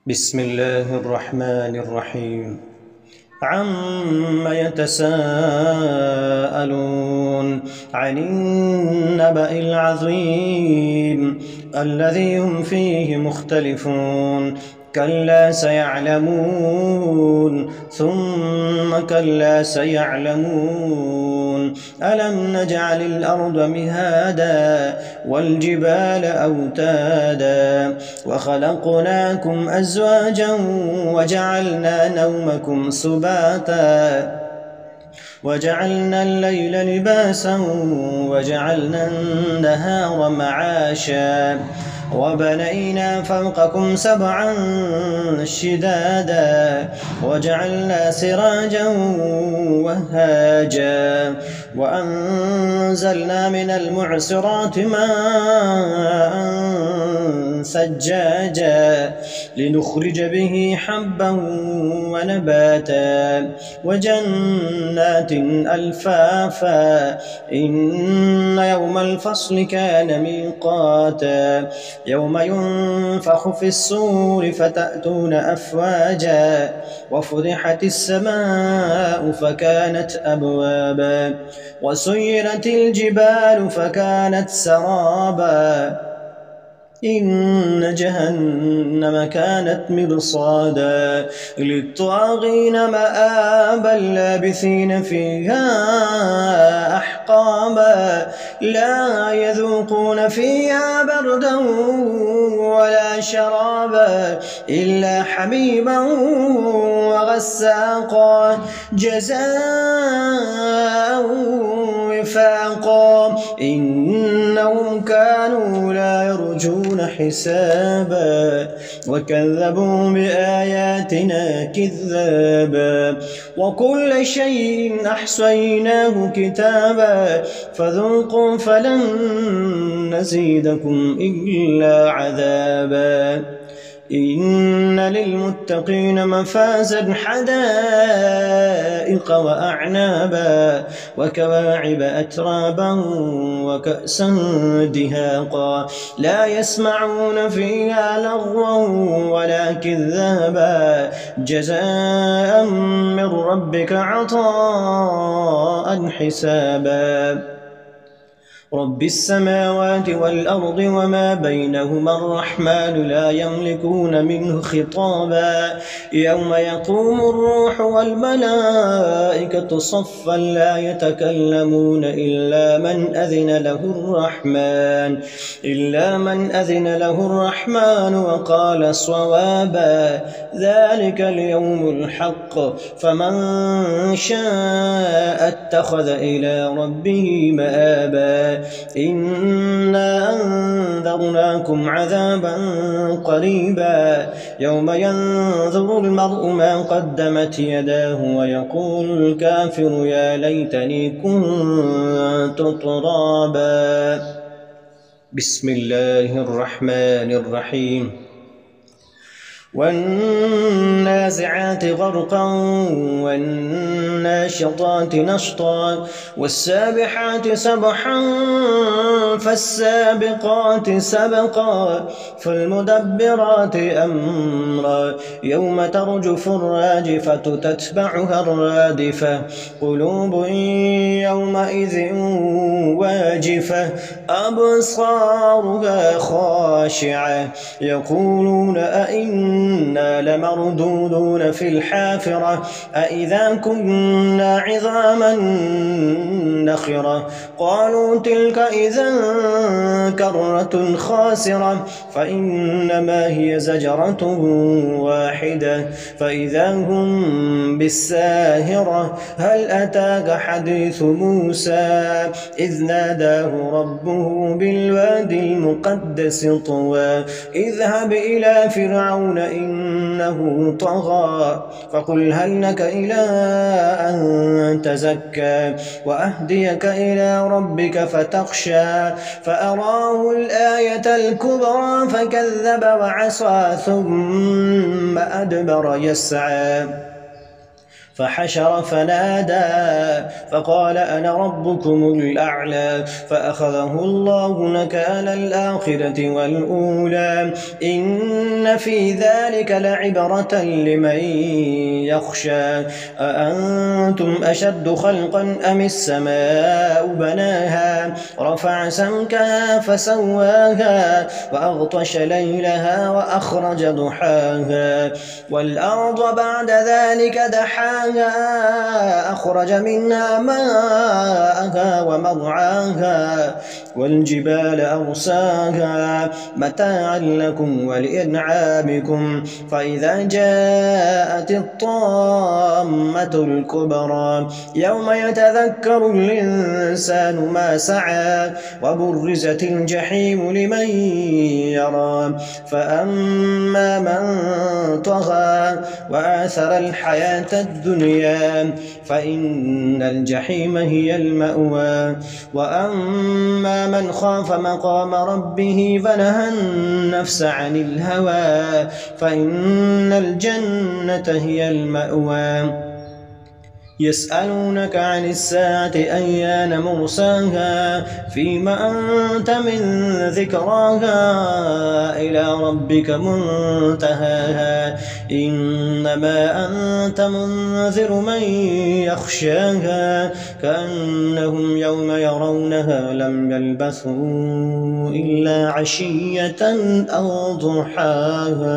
بسم الله الرحمن الرحيم. عم يتساءلون عن النبأ العظيم الذي هم فيه مختلفون. كلا سيعلمون ثم كلا سيعلمون. ألم نجعل الأرض مهادا والجبال أوتادا وخلقناكم أزواجا وجعلنا نومكم سباتا وجعلنا الليل لباسا وجعلنا النهار معاشا وبنينا فوقكم سبعا شدادا وجعلنا سراجا وهاجا وأنزلنا من المعصرات ماء ثجاجا لنخرج به حبا ونباتا وجنات ألفافا. إن يوم الفصل كان ميقاتا يوم ينفخ في الصور فتأتون أفواجا وفتحت السماء فكانت أبوابا وسيرت الجبال فكانت سرابا إن جهنم كانت مرصادا للطاغين مآبا لابثين فيها أحقابا لا يذوقون فيها بردا ولا شرابا إلا حميما وغساقا جزاء وفاقا. إنهم كانوا لا يرجون حسابا وكذبوا بآياتنا كذابا وكل شيء أحصيناه كتابا فذوقوا فلن نزيدكم إلا عذابا. إن للمتقين مفازا حدائق وأعنابا وكواعب أترابا وكأسا دهاقا لا يسمعون فيها لغوا ولا كذابا جزاء من ربك عطاء حسابا. رب السماوات والأرض وما بينهما الرحمن لا يملكون منه خطابا يوم يقوم الروح والملائكة صفا لا يتكلمون إلا من أذن له الرحمن وقال صوابا. ذلك اليوم الحق فمن شاء اتخذ إلى ربه مآبا. إنا أنذرناكم عذابا قريبا يوم ينظر المرء ما قدمت يداه ويقول الكافر يا ليتني كنت ترابا. بسم الله الرحمن الرحيم. والنازعات غرقا والناشطات نشطا والسابحات سبحا فالسابقات سبقا فالمدبرات أمرا يوم ترجف الراجفة تتبعها الرادفة قلوب يومئذ واجفة أبصارها خاشعة يقولون أئنا لمردودون في الحافرة أئذا كنا عظاما نخرة قالوا تلك إذا كرة خاسرة فإنما هي زجرة واحدة فإذا هم بالساهرة. هل أتاك حديث موسى إذ ناداه ربه بالوادي المقدس طوى اذهب إلى فرعون إنه طغى فقل هل لك إلى أن تزكى وأهديك إلى ربك فتخشى فأراه الآية الكبرى فكذب وعصى ثم أدبر يسعى فحشر فنادى فقال أنا ربكم الأعلى فأخذه الله نكال الآخرة والأولى إن في ذلك لعبرة لمن يخشى أأنتم أشد خلقا أم السماء بناها رفع سمكها فسواها وأغطش ليلها وأخرج ضحاها والأرض بعد ذلك دحاها أخرج منها ماءها ومرعاها والجبال أرساها متاعا لكم ولأنعامكم فإذا جاءت الطامة الكبرى يوم يتذكر الإنسان ما سعى وبرزت الجحيم لمن يرى فأما من طغى وآثر الحياة الدنيا فإن الجحيم هي المأوى وأما من خاف مقام ربه فنهى النفس عن الهوى فإن الجنة هي المأوى يسألونك عن الساعة أيان مرساها فيما أنت من ذكراها إلى ربك منتهاها إنما أنت منذر من يخشاها كأنهم يوم يرونها لم يلبثوا إلا عشية أو ضحاها.